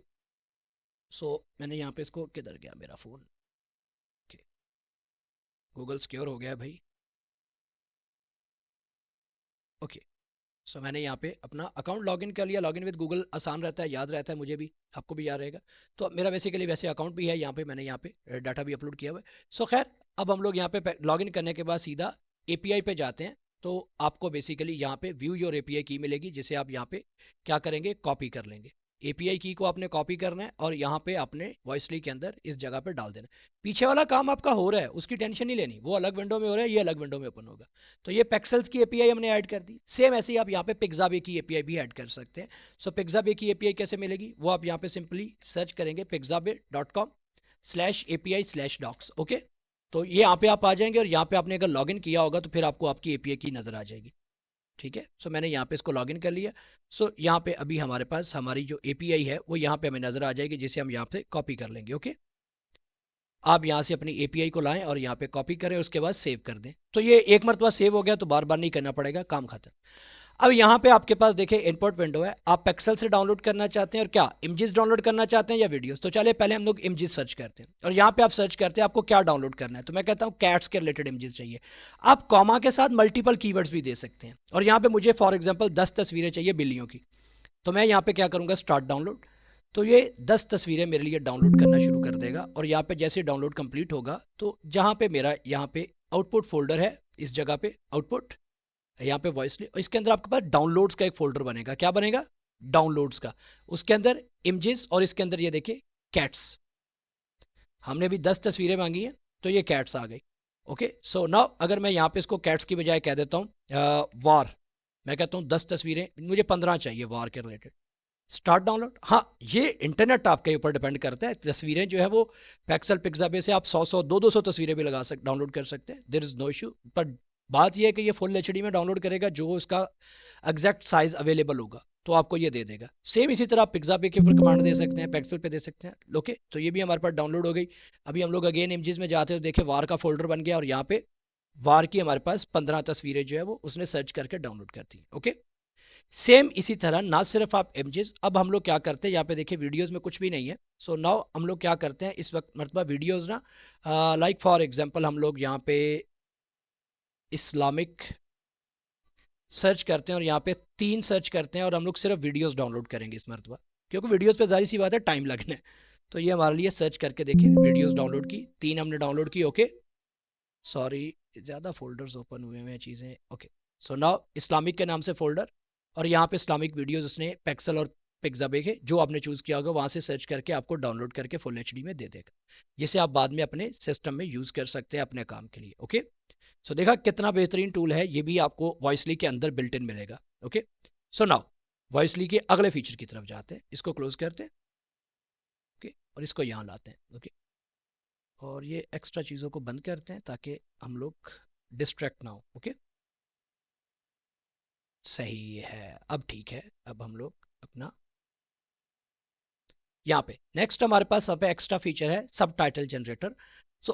मैंने यहाँ पे इसको, किधर गया मेरा फोन, गूगल सिक्योर हो गया है भाई। ओके, मैंने यहाँ पे अपना अकाउंट लॉगिन कर लिया। लॉगिन विद गूगल आसान रहता है, याद रहता है, मुझे भी, आपको भी याद रहेगा। तो मेरा बेसिकली वैसे अकाउंट भी है यहाँ पे, मैंने यहाँ पे डाटा भी अपलोड किया हुआ है। खैर अब हम लोग यहाँ पे लॉगिन करने के बाद सीधा एपीआई पे जाते हैं। तो आपको बेसिकली यहाँ पे व्यू योर एपीआई की मिलेगी, जिसे आप यहाँ पे क्या करेंगे, कॉपी कर लेंगे। एपीआई की को आपने कॉपी करना है और यहाँ पे आपने वॉइसली के अंदर इस जगह पे डाल देना है। पीछे वाला काम आपका हो रहा है, उसकी टेंशन नहीं लेनी, वो अलग विंडो में हो रहा है, ये अलग विंडो में ओपन होगा। तो ये पेक्सल्स की एपीआई हमने ऐड कर दी। सेम ऐसे ही आप यहाँ पे पिक्साबे की एपीआई भी ऐड कर सकते हैं। पिक्साबे की एपीआई कैसे मिलेगी, वो आप यहाँ पे सिंपली सर्च करेंगे pixabay.com/API/docs। ओके, तो ये यहाँ पे आप आ जाएंगे और यहाँ पे आपने अगर लॉगिन किया होगा तो फिर आपको आपकी एपीआई की नजर आ जाएगी। ठीक है, मैंने यहाँ पे इसको लॉगिन कर लिया। यहाँ पे अभी हमारे पास हमारी जो एपीआई है वो यहाँ पे हमें नजर आ जाएगी, जिसे हम यहाँ पे कॉपी कर लेंगे। ओके, आप यहाँ से अपनी एपीआई को लाएं और यहाँ पे कॉपी करें, उसके बाद सेव कर दें। तो ये एक मरतबा सेव हो गया तो बार बार नहीं करना पड़ेगा, काम खत्म। अब यहाँ पे आपके पास देखिए इनपुट विंडो है। आप पेक्सल से डाउनलोड करना चाहते हैं और क्या इमेजेस डाउनलोड करना चाहते हैं या वीडियोस। तो चलिए पहले हम लोग इमेजेस सर्च करते हैं और यहाँ पे आप सर्च करते हैं आपको क्या डाउनलोड करना है। तो मैं कहता हूँ कैट्स के रिलेटेड इमेजेस चाहिए। आप कॉमा के साथ मल्टीपल कीवर्ड्स भी दे सकते हैं। और यहाँ पे मुझे फॉर एग्जाम्पल 10 तस्वीरें चाहिए बिल्लियों की। तो मैं यहाँ पे क्या करूँगा, स्टार्ट डाउनलोड। तो ये 10 तस्वीरें मेरे लिए डाउनलोड करना शुरू कर देगा। और यहाँ पे जैसे डाउनलोड कंप्लीट होगा तो जहाँ पे मेरा यहाँ पे आउटपुट फोल्डर है, इस जगह पे आउटपुट, यहाँ पे वॉइसली, इसके अंदर आपके पास डाउनलोड्स का एक फोल्डर बनेगा। क्या बनेगा, डाउनलोड्स का। उसके अंदर इमेजेस और इसके अंदर ये देखिए कैट्स। हमने भी 10 तस्वीरें मांगी है तो ये कैट्स आ गई। ओके, नाउ अगर मैं यहाँ पे इसको कैट्स की बजाय कह देता हूँ वार, मैं कहता हूँ 10 तस्वीरें, मुझे 15 चाहिए वार के रिलेटेड। Start download. हाँ, ये इंटरनेट आपके ऊपर डिपेंड करता है। तस्वीरें जो है वो पेक्सल पिक्साबे से आप 100 200 तस्वीरें भी लगा डाउनलोड कर सकते हैं, देयर इज नो इशू। पर बात यह है कि ये फुल एचडी में डाउनलोड करेगा, जो उसका एग्जैक्ट साइज अवेलेबल होगा तो आपको ये दे देगा। सेम इसी तरह आप पिक्साबे के ऊपर कमांड दे सकते हैं, पेक्सल पे दे सकते हैं। ओके, तो ये भी हमारे पास डाउनलोड हो गई। अभी हम लोग अगेन इमेजेस में जाते हैं तो देखें वार का फोल्डर बन गया और यहाँ पे वार की हमारे पास 15 तस्वीरें जो है वो उसने सर्च करके डाउनलोड कर दी। ओके, सेम इसी तरह ना सिर्फ आप इमेजेस, अब हम लोग क्या करते हैं, यहाँ पे देखिए वीडियोस में कुछ भी नहीं है। नाउ हम लोग क्या करते हैं इस वक्त, मतलब वीडियोस ना, लाइक फॉर एग्जांपल हम लोग यहाँ पे इस्लामिक सर्च करते हैं और यहाँ पे 3 सर्च करते हैं और हम लोग सिर्फ वीडियोस डाउनलोड करेंगे इस मरतबा, क्योंकि वीडियोस पे जाहिर सी बात है टाइम लगना है। तो ये हमारे लिए सर्च करके देखिए, वीडियोस डाउनलोड की 3 हमने डाउनलोड की। ओके, सॉरी ज़्यादा फोल्डर्स ओपन हुए हैं चीज़ें। ओके, नाउ इस्लामिक के नाम से फोल्डर, और यहाँ पे इस्लामिक वीडियोस उसने पेक्सल और पिक्साबे के जो आपने चूज़ किया होगा वहाँ से सर्च करके आपको डाउनलोड करके फुल एचडी में दे देगा, जिसे आप बाद में अपने सिस्टम में यूज़ कर सकते हैं अपने काम के लिए। ओके, देखा कितना बेहतरीन टूल है, ये भी आपको वॉइसली के अंदर बिल्ट इन मिलेगा। ओके, नाउ वॉइसली के अगले फीचर की तरफ जाते हैं। इसको क्लोज करते हैं। ओके, और इसको यहाँ लाते हैं। ओके, और ये एक्स्ट्रा चीज़ों को बंद करते हैं ताकि हम लोग डिस्ट्रैक्ट ना हो। ओके, सही है, अब ठीक है। अब हम लोग अपना यहाँ पे नेक्स्ट हमारे पास अब एक्स्ट्रा फीचर है सबटाइटल जनरेटर।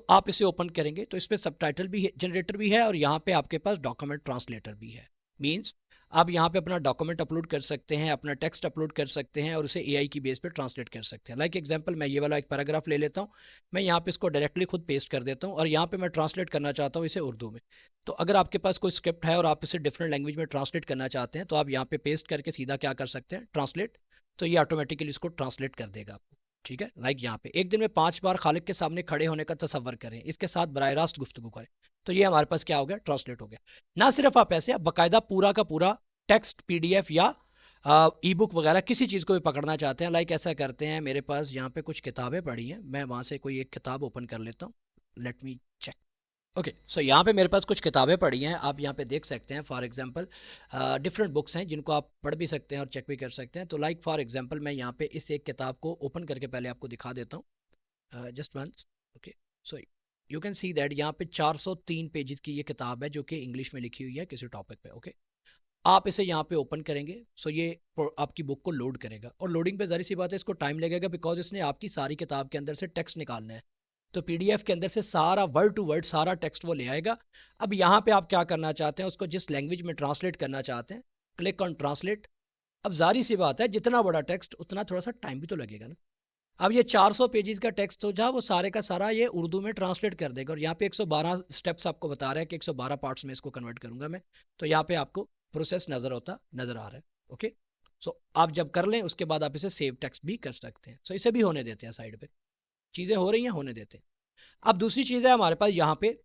आप इसे ओपन करेंगे तो इसमें सबटाइटल भी जनरेटर भी है और यहाँ पे आपके पास डॉक्यूमेंट ट्रांसलेटर भी है। मींस आप यहाँ पे अपना डॉक्यूमेंट अपलोड कर सकते हैं, अपना टेक्स्ट अपलोड कर सकते हैं और उसे एआई की बेस पे ट्रांसलेट कर सकते हैं। लाइक एग्जांपल, मैं ये वाला एक पैराग्राफ ले लेता हूँ, मैं यहाँ पे इसको डायरेक्टली खुद पेस्ट कर देता हूँ और यहाँ पे मैं ट्रांसलेट करना चाहता हूँ इसे उर्दू में। तो अगर आपके पास कोई स्क्रिप्ट है और आप इसे डिफरेंट लैंग्वेज में ट्रांसलेट करना चाहते हैं तो आप यहाँ पे पेस्ट करके सीधा क्या कर सकते हैं, ट्रांसलेट। तो ये ऑटोमेटिकली इसको ट्रांसलेट कर देगा आपको। ठीक है, लाइक यहाँ पे एक दिन में 5 बार खालिक के सामने खड़े होने का तसव्वुर करें, इसके साथ बराह रास्त गुफ्तगू करें। तो ये हमारे पास क्या हो गया, ट्रांसलेट हो गया। ना सिर्फ आप ऐसे, आप बाकायदा पूरा का पूरा टेक्स्ट पीडीएफ या ई बुक वगैरह किसी चीज़ को भी पकड़ना चाहते हैं, लाइक ऐसा करते हैं, मेरे पास यहाँ पे कुछ किताबें पड़ी हैं, मैं वहाँ से कोई एक किताब ओपन कर लेता हूँ। Let me check. Okay, so यहाँ पे मेरे पास कुछ किताबें पड़ी हैं, आप यहाँ पे देख सकते हैं। फॉर एग्जांपल डिफरेंट बुक्स हैं जिनको आप पढ़ भी सकते हैं और चेक भी कर सकते हैं। तो लाइक फॉर एग्जांपल मैं यहाँ पे इस एक किताब को ओपन करके पहले आपको दिखा देता हूँ, just once. Okay, so you can see that यहाँ पे 403 पेजेस की ये किताब है जो कि इंग्लिश में लिखी हुई है किसी टॉपिक पे। ओके, आप इसे यहाँ पे ओपन करेंगे, सो ये आपकी बुक को लोड करेगा, और लोडिंग पे ज़ाहिर सी बात है इसको टाइम लगेगा, बिकॉज इसने आपकी सारी किताब के अंदर से टेक्स्ट निकालना है। तो पीडीएफ के अंदर से सारा वर्ड टू वर्ड सारा टेक्स्ट वो ले आएगा। अब यहाँ पे आप क्या करना चाहते हैं, उसको जिस लैंग्वेज में ट्रांसलेट करना चाहते हैं, क्लिक ऑन ट्रांसलेट। अब जारी सी बात है, जितना बड़ा टेक्स्ट उतना थोड़ा सा टाइम भी तो लगेगा ना। अब ये 400 पेजेस का टेक्स्ट हो जा, वो सारे का सारा ये उर्दू में ट्रांसलेट कर देगा, और यहाँ पे 112 स्टेप्स आपको बता रहा है कि 112 पार्ट्स में इसको कन्वर्ट करूंगा मैं। तो यहाँ पे आपको प्रोसेस नजर आ रहा है। ओके, सो आप जब कर लें उसके बाद आप इसे सेव टेक्स्ट भी कर सकते हैं। सो इसे भी होने देते हैं, साइड पे चीज़ें हो रही हैं, होने देते हैं। अब दूसरी चीज़ है हमारे पास यहाँ पे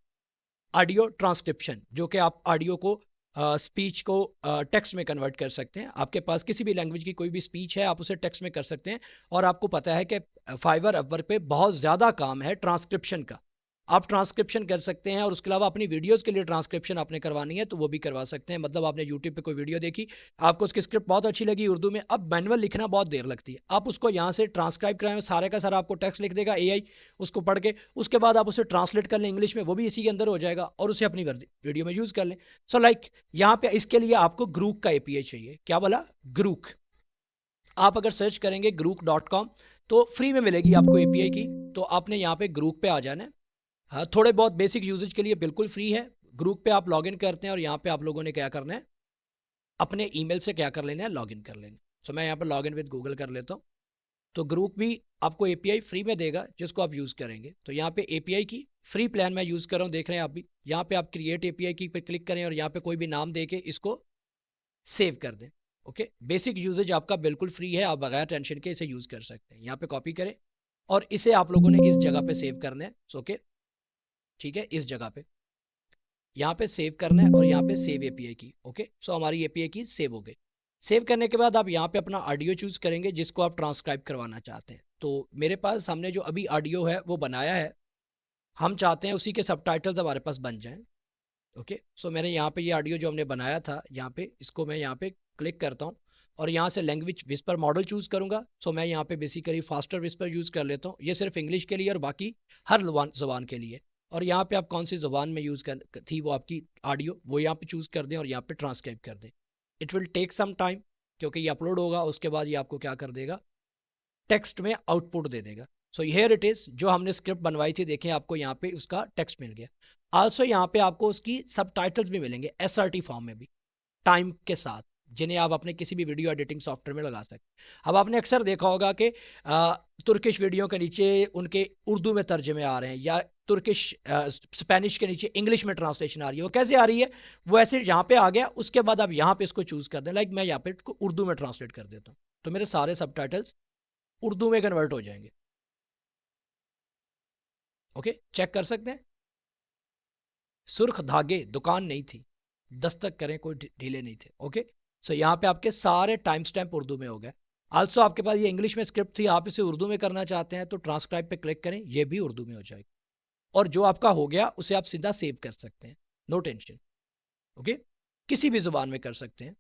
ऑडियो ट्रांसक्रिप्शन, जो कि आप ऑडियो को स्पीच को टेक्स्ट में कन्वर्ट कर सकते हैं। आपके पास किसी भी लैंग्वेज की कोई भी स्पीच है, आप उसे टेक्स्ट में कर सकते हैं। और आपको पता है कि फाइवर अपवर्क पे बहुत ज़्यादा काम है ट्रांसक्रिप्शन का। आप ट्रांसक्रिप्शन कर सकते हैं, और उसके अलावा अपनी वीडियोस के लिए ट्रांसक्रिप्शन आपने करवानी है तो वो भी करवा सकते हैं। मतलब आपने यूट्यूब पे कोई वीडियो देखी, आपको उसकी स्क्रिप्ट बहुत अच्छी लगी उर्दू में, अब मैनुअल लिखना बहुत देर लगती है, आप उसको यहाँ से ट्रांसक्राइब कराएं, सारे का सारा आपको टेक्स्ट लिख देगा एआई, उसको पढ़ के उसके बाद आप उसे ट्रांसलेट कर लें इंग्लिश में, वो भी इसी के अंदर हो जाएगा, और उसे अपनी वीडियो में यूज़ कर लें। सो लाइक यहाँ पे इसके लिए आपको ग्रूक का एपीआई चाहिए। क्या बोला? ग्रूक। आप अगर सर्च करेंगे grook.com तो फ्री में मिलेगी आपको एपीआई की। तो आपने यहाँ पे ग्रूक पे आ जाना है। हाँ, थोड़े बहुत बेसिक यूजेज के लिए बिल्कुल फ्री है। ग्रुप पे आप लॉगिन करते हैं, और यहाँ पे आप लोगों ने क्या करना है, अपने ईमेल से क्या कर लेना है, लॉगिन कर लेना। सो मैं यहाँ पे लॉगिन विद गूगल कर लेता हूँ। तो ग्रुप भी आपको एपीआई फ्री में देगा जिसको आप यूज़ करेंगे। तो यहाँ पे एपीआई की फ्री प्लान मैं यूज़ कर रहा हूँ, देख रहे हैं आप भी। यहाँ पे आप क्रिएट एपीआई की पे क्लिक करें, और यहाँ पे कोई भी नाम दे के इसको सेव कर दें। ओके, बेसिक यूजेज आपका बिल्कुल फ्री है, आप बगैर टेंशन के इसे यूज़ कर सकते हैं। यहाँ पे कॉपी करें, और इसे आप लोगों ने इस जगह पे सेव करना है। ओके, ठीक है, इस जगह पे यहाँ पे सेव करना है, और यहाँ पे सेव एपीआई की। ओके, सो हमारी एपीआई की सेव हो गई। सेव करने के बाद आप यहाँ पे अपना ऑडियो चूज करेंगे जिसको आप ट्रांसक्राइब करवाना चाहते हैं। तो मेरे पास हमने जो अभी ऑडियो है वो बनाया है, हम चाहते हैं उसी के सबटाइटल्स हमारे पास बन जाएं। ओके, सो मैंने यहाँ पे ये ऑडियो जो हमने बनाया था, यहाँ पे इसको मैं यहाँ पे क्लिक करता हूँ, और यहाँ से लैंग्वेज विस्पर मॉडल चूज करूंगा। सो मैं यहाँ पे बेसिकली फास्टर विस्पर यूज कर लेता हूँ। ये सिर्फ इंग्लिश के लिए और बाकी हर जुबान के लिए। और यहाँ पे आप कौन सी जुबान में यूज़ कर थी वो आपकी ऑडियो, वो यहाँ पे चूज़ कर दें और यहाँ पे ट्रांसक्राइब कर दें। It will take some time, क्योंकि ये अपलोड होगा, उसके बाद ये आपको क्या कर देगा, टेक्स्ट में आउटपुट दे देगा। सो हियर इट इज़, जो हमने स्क्रिप्ट बनवाई थी, देखें आपको यहाँ पे उसका टेक्स्ट मिल गया। आल्सो यहाँ पे आपको उसकी सबटाइटल्स भी मिलेंगे एसआरटी फॉर्म में भी, टाइम के साथ, जिन्हें आप अपने किसी भी वीडियो एडिटिंग सॉफ्टवेयर में लगा सकते हैं। अब आपने अक्सर देखा होगा कि तुर्किश वीडियो के नीचे उनके उर्दू में तर्जमे आ रहे हैं, या तुर्किश स्पेनिश के नीचे इंग्लिश में ट्रांसलेशन आ रही है। वो कैसे आ रही है? वो ऐसे यहाँ पे आ गया, उसके बाद आप यहाँ पे इसको चूज कर दें। लाइक मैं यहाँ पे इसको उर्दू में ट्रांसलेट कर देता हूँ, तो मेरे सारे सबटाइटल्स उर्दू में कन्वर्ट हो जाएंगे। ओके, चेक कर सकते हैं। सुर्ख धागे दुकान नहीं थी, दस्तक करें कोई ढीले नहीं थे। ओके, सो यहाँ पे आपके सारे टाइम स्टैम्प उर्दू में हो गए। आल्सो आपके पास ये इंग्लिश में स्क्रिप्ट थी, आप इसे उर्दू में करना चाहते हैं तो ट्रांसक्राइब पे क्लिक करें, ये भी उर्दू में हो जाएगी। और जो आपका हो गया उसे आप सीधा सेव कर सकते हैं, नो टेंशन। ओके, किसी भी जुबान में कर सकते हैं।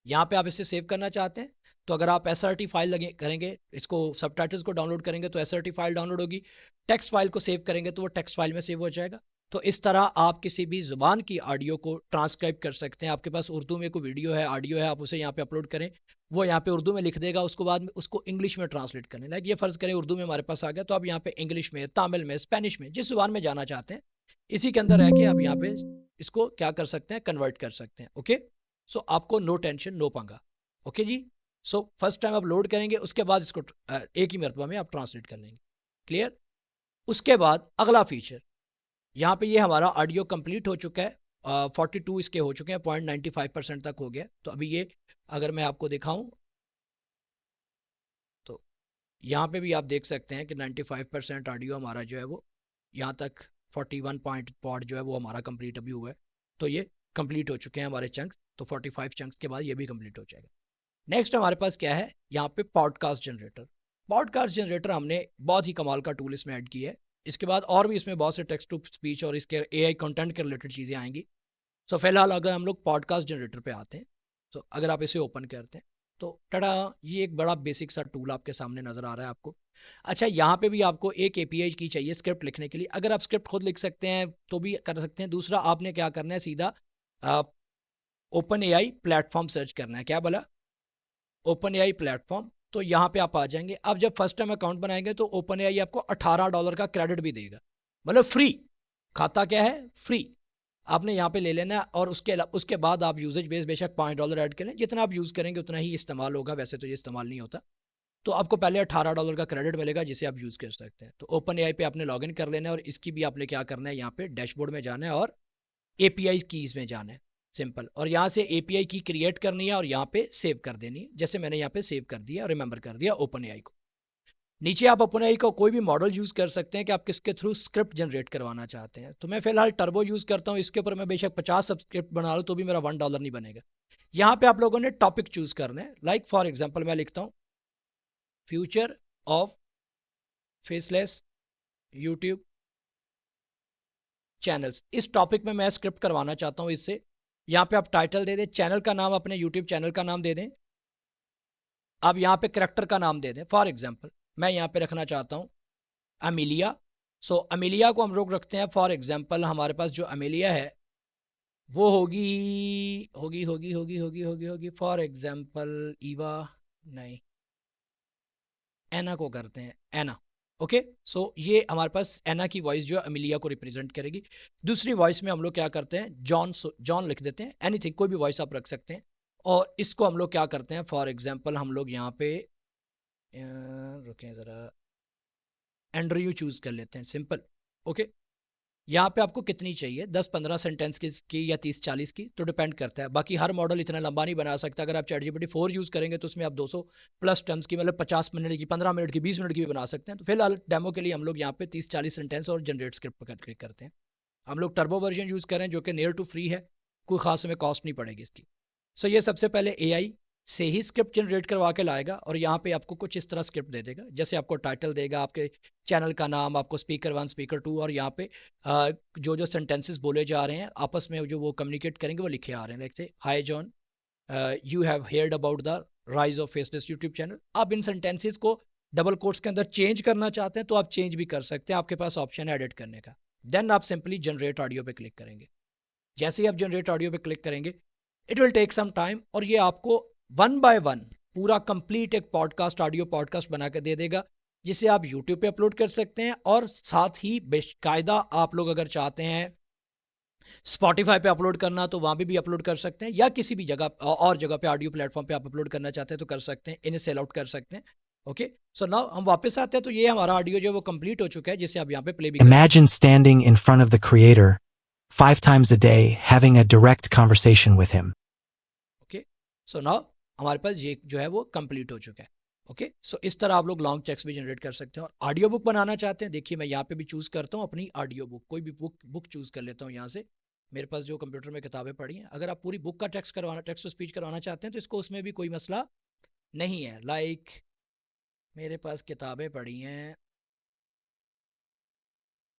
यहाँ पे आप इसे सेव करना चाहते हैं तो अगर आप एसआरटी फाइल लगे करेंगे, इसको सबटाइटल्स को डाउनलोड करेंगे तो एसआरटी फाइल डाउनलोड होगी। टेक्स्ट फाइल को सेव करेंगे तो वो टेक्स्ट फाइल में सेव हो जाएगा। तो इस तरह आप किसी भी जुबान की ऑडियो को ट्रांसक्राइब कर सकते हैं। आपके पास उर्दू में कोई वीडियो है, ऑडियो है, आप उसे यहाँ पे अपलोड करें, वो यहाँ पे उर्दू में लिख देगा, उसको बाद में उसको इंग्लिश में ट्रांसलेट करें। लाइक ये फर्ज करें उर्दू में हमारे पास आ गया, तो आप यहाँ पे इंग्लिश में, तमिल में, स्पेनिश में, जिस जुबान में जाना चाहते हैं, इसी के अंदर रह के आप यहाँ पे इसको क्या कर सकते हैं, कन्वर्ट कर सकते हैं। ओके, सो आपको नो टेंशन, नो पंगा। ओके जी, सो फर्स्ट टाइम आप लोड करेंगे, उसके बाद इसको एक ही मरतबा में आप ट्रांसलेट कर लेंगे। क्लियर? उसके बाद अगला फीचर, यहाँ पे ये हमारा ऑडियो कंप्लीट हो चुका है, 42 इसके हो चुके हैं, 0.95% तक हो गया। तो अभी ये अगर मैं आपको दिखाऊं तो यहाँ पे भी आप देख सकते हैं कि 95% ऑडियो हमारा जो है वो यहाँ तक 41 पॉइंट पॉड जो है वो हमारा कंप्लीट अभी हुआ है। तो ये कंप्लीट हो चुके हैं हमारे चंक्स, तो 45 चंक्स के बाद ये भी कंप्लीट हो जाएगा। नेक्स्ट हमारे पास क्या है, यहाँ पे पॉडकास्ट जनरेटर। पॉडकास्ट जनरेटर हमने बहुत ही कमाल का टूल इसमें ऐड किया है। इसके बाद और भी इसमें बहुत से टेक्स्ट टू स्पीच और इसके एआई कंटेंट के रिलेटेड चीज़ें आएंगी। सो फिलहाल अगर हम लोग पॉडकास्ट जनरेटर पे आते हैं, तो अगर आप इसे ओपन करते हैं तो टड़ा, ये एक बड़ा बेसिक सा टूल आपके सामने नजर आ रहा है आपको। अच्छा, यहाँ पे भी आपको एक एपीआई की चाहिए स्क्रिप्ट लिखने के लिए। अगर आप स्क्रिप्ट खुद लिख सकते हैं तो भी कर सकते हैं। दूसरा, आपने क्या करना है, सीधा ओपन एआई प्लेटफॉर्म सर्च करना है। क्या बोला? Open AI platform. तो यहाँ पे आप आ जाएंगे। अब जब फर्स्ट टाइम अकाउंट बनाएंगे तो ओपन एआई आपको $18 का क्रेडिट भी देगा, मतलब फ्री। खाता क्या है? फ्री। आपने यहाँ पे ले लेना है और उसके बाद आप यूजेज बेस बेशक $5 ऐड करें, जितना आप यूज़ करेंगे उतना ही इस्तेमाल होगा। वैसे तो ये इस्तेमाल नहीं होता, तो आपको पहले $18 का क्रेडिट मिलेगा जिसे आप यूज़ कर सकते हैं। तो ओपन एआई पे आपने लॉगिन कर लेना है और इसकी भी आपने क्या करना है, यहाँ पे डैशबोर्ड में जाना है और एपीआई कीज़ में जाना है, सिंपल। और यहाँ से एपीआई की क्रिएट करनी है और यहाँ पे सेव कर देनी है, जैसे मैंने यहाँ पे सेव कर दिया और रिमेंबर कर दिया ओपन एआई को। नीचे आप ओपन एआई का कोई भी मॉडल यूज़ कर सकते हैं कि आप किसके थ्रू स्क्रिप्ट जनरेट करवाना चाहते हैं। तो मैं फिलहाल टर्बो यूज़ करता हूँ। इसके ऊपर मैं बेशक 50 सब्सक्रिप्ट बना लूँ तो भी मेरा $1 नहीं बनेगा। यहाँ पे आप लोगों ने टॉपिक चूज करना है। लाइक फॉर एग्जाम्पल मैं लिखता हूँ future of faceless YouTube channels. इस टॉपिक में मैं स्क्रिप्ट करवाना चाहता हूँ इससे। यहाँ पे आप टाइटल दे दें, चैनल का नाम अपने यूट्यूब चैनल का नाम दे दें। अब यहाँ पे करेक्टर का नाम दे दें। फॉर एग्जाम्पल मैं यहाँ पे रखना चाहता हूँ अमीलिया। सो अमीलिया को हम लोग रखते हैं फॉर एग्जाम्पल, हमारे पास जो अमीलिया है वो होगी फॉर एग्जाम्पल ईवा, नहीं, एना को करते हैं एना। ओके, सो ये हमारे पास एना की वॉइस जो है अमीलिया को रिप्रेजेंट करेगी। दूसरी वॉइस में हम लोग क्या करते हैं, जॉन लिख देते हैं। एनीथिंग, कोई भी वॉइस आप रख सकते हैं। और इसको हम लोग क्या करते हैं, फॉर एग्जाम्पल हम लोग यहाँ पे रुकें ज़रा, एंड्रयू चूज कर लेते हैं, सिंपल। ओके, यहाँ पे आपको कितनी चाहिए, 10-15 सेंटेंस की या 30-40 की, तो डिपेंड करता है। बाकी हर मॉडल इतना लंबा नहीं बना सकता। अगर आप ChatGPT 4 यूज़ करेंगे तो उसमें आप 200+ टर्म्स की, मतलब 50 मिनट की, 15 मिनट की, 20 मिनट की भी बना सकते हैं। तो फिलहाल डेमो के लिए हम लोग यहाँ पे 30-40 सेंटेंस और जनरेट स्क्रिप्ट पर क्लिक करते हैं। हम लोग टर्बो वर्जन यूज़ करें जो कि नियर टू फ्री है, कोई खास हमें कॉस्ट नहीं पड़ेगी इसकी। सो ये सबसे पहले AI से ही स्क्रिप्ट जनरेट करवा के लाएगा और यहाँ पे आपको कुछ इस तरह स्क्रिप्ट दे देगा। जैसे आपको टाइटल देगा, आपके चैनल का नाम, आपको स्पीकर 1 स्पीकर 2, और यहाँ पे जो सेंटेंसेस बोले जा रहे हैं आपस में जो वो कम्युनिकेट करेंगे वो लिखे आ रहे हैं। जैसे hi John, you have heard about the rise of faceless YouTube channel. आप इन सेंटेंसेस को डबल कोट्स के अंदर चेंज करना चाहते हैं तो आप चेंज भी कर सकते हैं, आपके पास ऑप्शन है एडिट करने का। देन आप सिंपली जनरेट ऑडियो पे क्लिक करेंगे। जैसे ही आप जनरेट ऑडियो पे क्लिक करेंगे, it will take some time और ये आपको 1 by 1 पूरा कंप्लीट एक पॉडकास्ट, ऑडियो पॉडकास्ट बना के दे देगा, जिसे आप यूट्यूब पे अपलोड कर सकते हैं। और साथ ही बेकायदा आप लोग अगर चाहते हैं स्पॉटिफाई पे अपलोड करना तो वहाँ भी अपलोड कर सकते हैं, या किसी भी जगह और जगह पे ऑडियो प्लेटफॉर्म पे आप अपलोड करना चाहते हैं तो कर सकते हैं, इन्हें सेल आउट कर सकते हैं। ओके, सो नाउ हम वापस आते हैं। तो ये हमारा ऑडियो जो वो कंप्लीट हो चुका है, जिसे आप यहाँ पे प्ले भी कर सकते हैं। Imagine standing in front of the creator 5 times a day, having a direct conversation with him. Okay, so now हमारे पास ये जो है वो कंप्लीट हो चुका है। ओके, सो इस तरह आप लोग लॉन्ग टेक्स्ट भी जनरेट कर सकते हैं। और ऑडियो बुक बनाना चाहते हैं, देखिए मैं यहाँ पे भी चूज करता हूँ अपनी ऑडियो बुक, कोई भी बुक चूज कर लेता हूँ यहाँ से। मेरे पास जो कंप्यूटर में किताबें पढ़ी हैं, अगर आप पूरी बुक का टेक्स्ट टू स्पीच करवाना चाहते हैं तो इसको उसमें भी कोई मसला नहीं है। लाइक मेरे पास किताबें पढ़ी हैं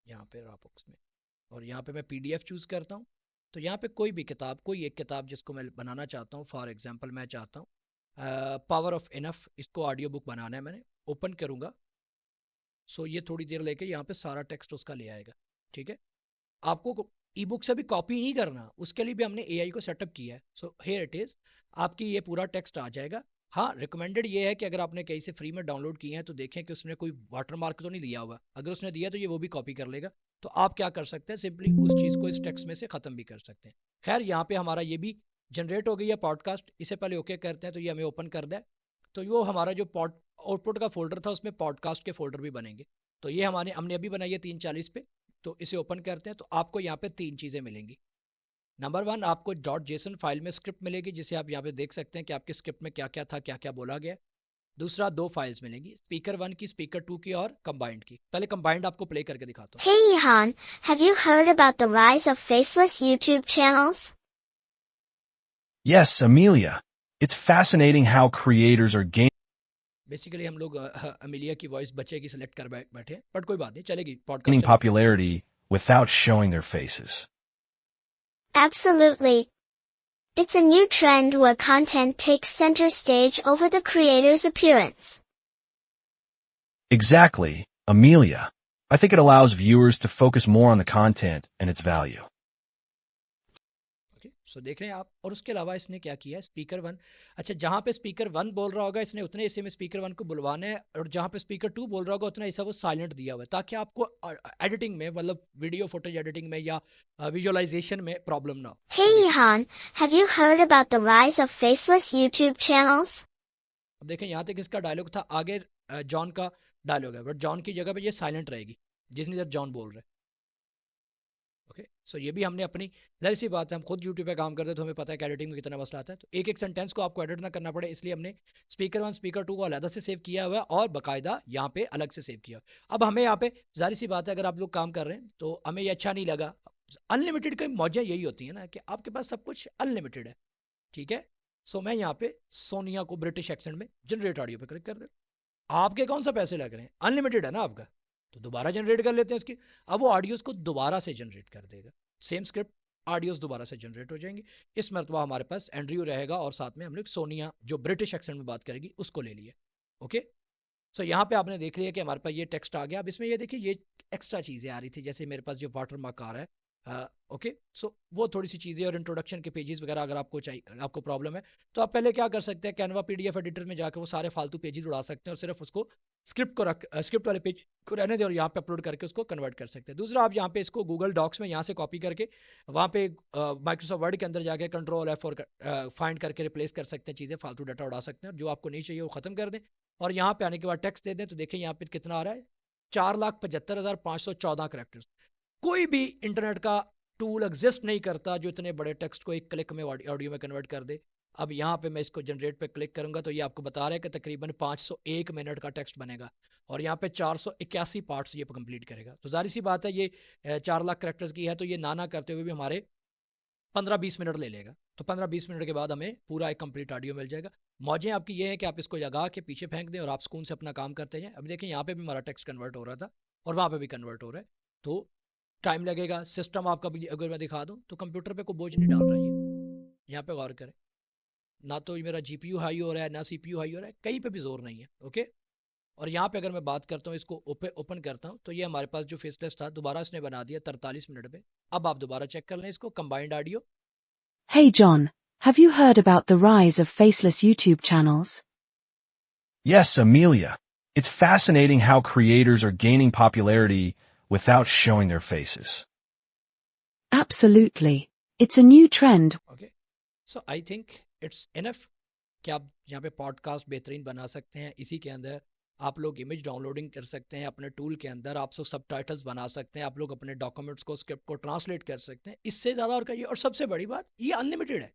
यहाँ पे रॉ बुक्स में, और यहाँ पे मैं PDF चूज करता हूँ। तो यहाँ पे कोई भी किताब, कोई एक किताब जिसको मैं बनाना चाहता हूँ, फॉर एग्जांपल मैं चाहता हूँ पावर ऑफ इनफ, इसको ऑडियो बुक बनाना है। मैंने ओपन करूँगा, सो ये थोड़ी देर लेके यहाँ पे सारा टेक्स्ट उसका ले आएगा। ठीक है, आपको ई बुक से भी कॉपी नहीं करना, उसके लिए भी हमने AI को सेटअप किया है। सो हियर इट इज़, आपकी ये पूरा टेक्स्ट आ जाएगा। हाँ, रिकमेंडेड ये है कि अगर आपने कहीं से फ्री में डाउनलोड किए हैं तो देखें कि उसने कोई वाटरमार्क तो नहीं दिया हुआ। अगर उसने दिया तो ये वो भी कॉपी कर लेगा। तो आप क्या कर सकते हैं, सिंपली उस चीज़ को इस टेक्स्ट में से ख़त्म भी कर सकते हैं। खैर, यहाँ पे हमारा ये भी जनरेट हो गई है पॉडकास्ट। इसे पहले ओके करते हैं तो ये हमें ओपन कर दे। तो वो हमारा जो आउटपुट का फोल्डर था उसमें पॉडकास्ट के फोल्डर भी बनेंगे। तो ये हमने अभी बनाई है 3:40 पे। तो इसे ओपन करते हैं तो आपको यहाँ पे 3 चीज़ें मिलेंगी। नंबर 1, आपको .json फाइल में स्क्रिप्ट मिलेगी, जिसे आप यहाँ पे देख सकते हैं कि आपके स्क्रिप्ट में क्या क्या था, क्या क्या बोला गया। दूसरा, 2 फाइल्स मिलेंगी, स्पीकर 1 की, स्पीकर 2 की और कंबाइंड की। पहले कंबाइंड आपको प्ले करके दिखाता हूँ। Hey Ihan, have you heard about the rise of faceless YouTube channels? Yes, Amelia. It's fascinating how creators are gaining basically हम लोग अमिलिया की वॉइस बच्चे की सिलेक्ट कर बैठे हैं, बट कोई बात नहीं, चलेगी, पॉडकास्ट चलेगी। popularity without showing their faces. Absolutely. It's a new trend where content takes center stage over the creator's appearance. Exactly, Amelia. I think it allows viewers to focus more on the content and its value. Okay, so देख रहे हैं आप। और उसके अलावा इसने क्या किया है, स्पीकर वन, अच्छा जहाँ पे स्पीकर वन बोल रहा होगा इसने उतने हिस्से में स्पीकर वन को बुलवाना है, और जहाँ पे स्पीकर टू बोल रहा होगा उतना हिस्सा वो साइलेंट दिया हुआ है, ताकि आपको एडिटिंग में, मतलब वीडियो फुटेज एडिटिंग में या विजुअलाइजेशन में प्रॉब्लम ना हो। Hey Ihan, have you heard about the rise of faceless YouTube channels? अब देखें यहाँ तक इसका डायलॉग था, आगे जॉन का डायलॉग है, बट जॉन की जगह पे ये साइलेंट रहेगी जितनी देर जॉन बोल रहे हैं। ओके, सो ये भी हमने अपनी, जाहिर सी बात है हम खुद यूट्यूब पे काम करते हैं तो हमें पता है कि एडिटिंग में कितना मसला आता है, तो एक एक सेंटेंस को आपको एडिट ना करना पड़े, इसलिए हमने स्पीकर वन स्पीकर टू को अलग से सेव किया हुआ है और बाकायदा यहाँ पे अलग से सेव किया। अब हमें यहाँ पे जाहिर सी बात है अगर आप लोग काम कर रहे हैं तो हमें ये अच्छा नहीं लगा। अनलिमिटेड की मौजें यही होती है ना कि आपके पास सब कुछ अनलिमिटेड है, ठीक है। सो मैं यहाँ पे सोनिया को ब्रिटिश एक्सेंट में जनरेट ऑडियो पे क्लिक कर दे, आपके कौन सा पैसे लग रहे हैं, अनलिमिटेड है ना आपका, तो दोबारा जनरेट कर लेते हैं इसकी। अब वो ऑडियोज को दोबारा से जनरेट कर देगा, सेम स्क्रिप्ट ऑडियोज दोबारा से जनरेट हो जाएंगे। इस मरतबा हमारे पास एंड्रयू रहेगा और साथ में हमने सोनिया जो ब्रिटिश एक्सेंट में बात करेगी उसको ले लिया। ओके, सो यहाँ पे आपने देख लिया कि हमारे पास ये टेक्स्ट आ गया। अब इसमें ये देखिए ये एक्स्ट्रा चीज़ें आ रही थी, जैसे मेरे पास जो वाटर मार्क आ रहा है, ओके, सो वो थोड़ी सी चीज़ें और इंट्रोडक्शन के पेजेस वगैरह अगर आपको चाहिए, आपको प्रॉब्लम है तो आप पहले क्या कर सकते हैं, कैनवा पीडीएफ एडिटर में जाकर वो सारे फालतू पेजेस उड़ा सकते हैं और सिर्फ उसको स्क्रिप्ट वाले पेज को रहने दें और यहाँ पे अपलोड करके उसको कन्वर्ट कर सकते हैं। दूसरा, आप यहाँ पे इसको गूगल डॉक्स में यहाँ से कॉपी करके वहाँ पे माइक्रोसॉफ्ट वर्ड के अंदर जाके कंट्रोल F और फाइंड करके रिप्लेस कर सकते हैं चीज़ें, फालतू डाटा उड़ा सकते हैं और जो आपको नहीं चाहिए वो ख़त्म कर दें। और यहाँ पे आने के बाद टेक्स्ट दे दें, तो देखें यहाँ पे कितना आ रहा है, 4,75,514 कैरेक्टर्स। कोई भी इंटरनेट का टूल एग्जिस्ट नहीं करता जो इतने बड़े टेक्स्ट को एक क्लिक में ऑडियो में कन्वर्ट कर दे। अब यहाँ पे मैं इसको जनरेट पे क्लिक करूंगा तो ये आपको बता रहा है कि तकरीबन 501 मिनट का टेक्स्ट बनेगा और यहाँ पे 481 पार्ट्स ये कंप्लीट करेगा। तो जाहिर सी बात है ये 4 लाख कैरेक्टर्स की है, तो ये नाना करते हुए भी हमारे 15-20 मिनट ले लेगा। तो 15-20 मिनट के बाद हमें पूरा एक कंप्लीट ऑडियो मिल जाएगा। मौजें आपकी ये है कि आप इसको लगा के पीछे फेंक दें और आप सुकून से अपना काम करते हैं। अब देखें यहाँ पे भी हमारा टेक्स्ट कन्वर्ट हो रहा था और वहाँ पे भी कन्वर्ट हो रहा है, तो टाइम लगेगा। सिस्टम आपका भी अगर मैं दिखा दूँ तो कंप्यूटर पे कोई बोझ नहीं डाल रहा है, यहाँ पे गौर करें, ना तो मेरा जीपीयू हाई हो रहा है ना सीपीयू हाई हो रहा है, कहीं पे भी जोर नहीं है। ओके, और यहाँ पे अगर मैं बात करता हूँ, इसको ओपन करता हूँ, तो ये हमारे पास जो फेसलेस था दोबारा इसने बना दिया 43 मिनट में। अब आप दोबारा चेक कर लें इसको, combined audio. Hey John, have you heard about the rise of faceless YouTube channels? Yes, Amelia. It's fascinating how creators are gaining popularity without showing their faces. Absolutely. It's a new trend. Okay, so I think it's enough कि आप यहाँ पे podcast बेहतरीन बना सकते हैं। इसी के अंदर आप लोग इमेज डाउनलोडिंग कर सकते हैं अपने टूल के अंदर, आप सबटाइटल्स बना सकते हैं, आप लोग अपने डॉक्यूमेंट्स को, स्क्रिप्ट को ट्रांसलेट कर सकते हैं। इससे ज़्यादा और कहिए, और सबसे बड़ी बात ये अनलिमिटेड है,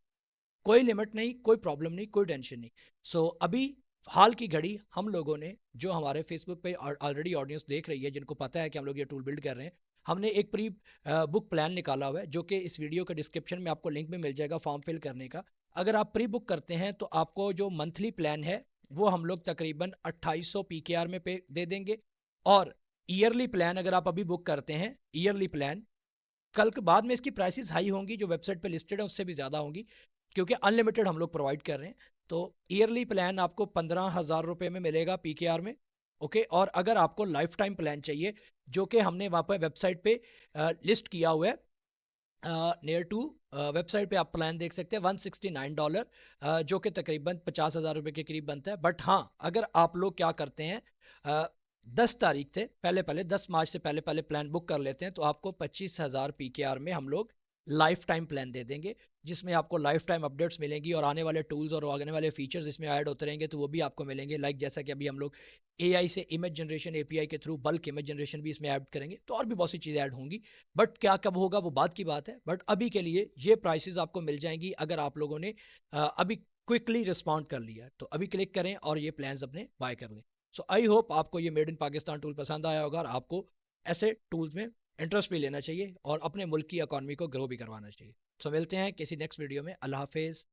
कोई लिमिट नहीं, कोई प्रॉब्लम नहीं, कोई टेंशन नहीं। सो अभी हाल की घड़ी हम लोगों ने, जो हमारे फेसबुक पे ऑलरेडी ऑडियंस देख रही है, जिनको पता है कि हम लोग ये टूल बिल्ड कर रहे हैं, हमने एक प्री बुक प्लान निकाला हुआ है जो कि इस वीडियो के डिस्क्रिप्शन में आपको लिंक में मिल जाएगा फॉर्म फिल करने का। अगर आप प्री बुक करते हैं तो आपको जो मंथली प्लान है वो हम लोग तकरीबन 2800 PKR में पे दे देंगे, और ईयरली प्लान अगर आप अभी बुक करते हैं, ईयरली प्लान कल के बाद में इसकी प्राइसेस हाई होंगी, जो वेबसाइट पे लिस्टेड है उससे भी ज़्यादा होंगी, क्योंकि अनलिमिटेड हम लोग प्रोवाइड कर रहे हैं। तो ईयरली प्लान आपको 15,000 रुपये में मिलेगा PKR में। ओके, और अगर आपको लाइफ टाइम प्लान चाहिए, जो कि हमने वहाँ पर वेबसाइट पे लिस्ट किया हुआ है, नियर टू वेबसाइट पे आप प्लान देख सकते हैं, $169, जो कि तकरीबन 50,000 रुपये के करीब बनता है। बट हाँ, अगर आप लोग क्या करते हैं, 10 तारीख से पहले 10 मार्च से पहले प्लान बुक कर लेते हैं, तो आपको 25,000 PKR में हम लोग लाइफ टाइम प्लान दे देंगे, जिसमें आपको लाइफ टाइम अपडेट्स मिलेंगी और आने वाले टूल्स और आने वाले फीचर्स इसमें ऐड होते रहेंगे, तो वो भी आपको मिलेंगे। लाइक जैसा कि अभी हम लोग AI से इमेज जनरेशन API के थ्रू बल्क इमेज जनरेशन भी इसमें ऐड करेंगे, तो और भी बहुत सी चीज़ें ऐड होंगी। बट क्या कब होगा वो बात की बात है, बट अभी के लिए ये प्राइसेस आपको मिल जाएंगी अगर आप लोगों ने अभी क्विकली रिस्पॉन्ड कर लिया। तो अभी क्लिक करें और ये प्लान्स अपने बाय कर लें। सो आई होप आपको ये मेड इन पाकिस्तान टूल पसंद आया होगा और आपको ऐसे टूल्स में इंटरेस्ट भी लेना चाहिए और अपने मुल्क की इकॉनमी को ग्रो भी करवाना चाहिए। सो मिलते हैं किसी नेक्स्ट वीडियो में। अल्लाह हाफिज़।